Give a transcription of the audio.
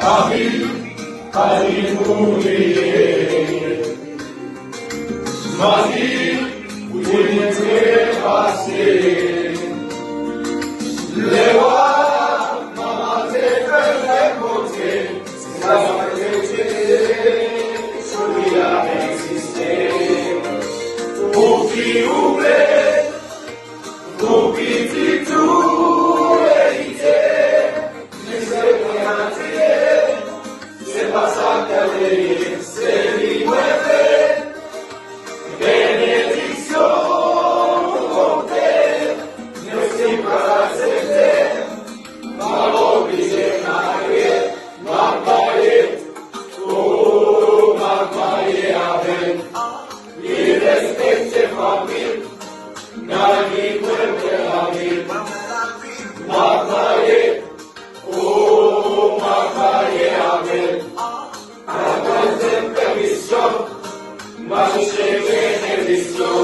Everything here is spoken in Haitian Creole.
Hallelujah. Marie, uite passe. Lewa, mama te perde pote. La te solia existe. Uki ube, uki titu eite. Se pasa calle, se mueve, benedicción conte, no se para sete, malo visionarie, magmaie, oh magmaie aven, y respecte famille, nani muerte la vida, magmaie, oh magmaie aven. Permission, ma benediction.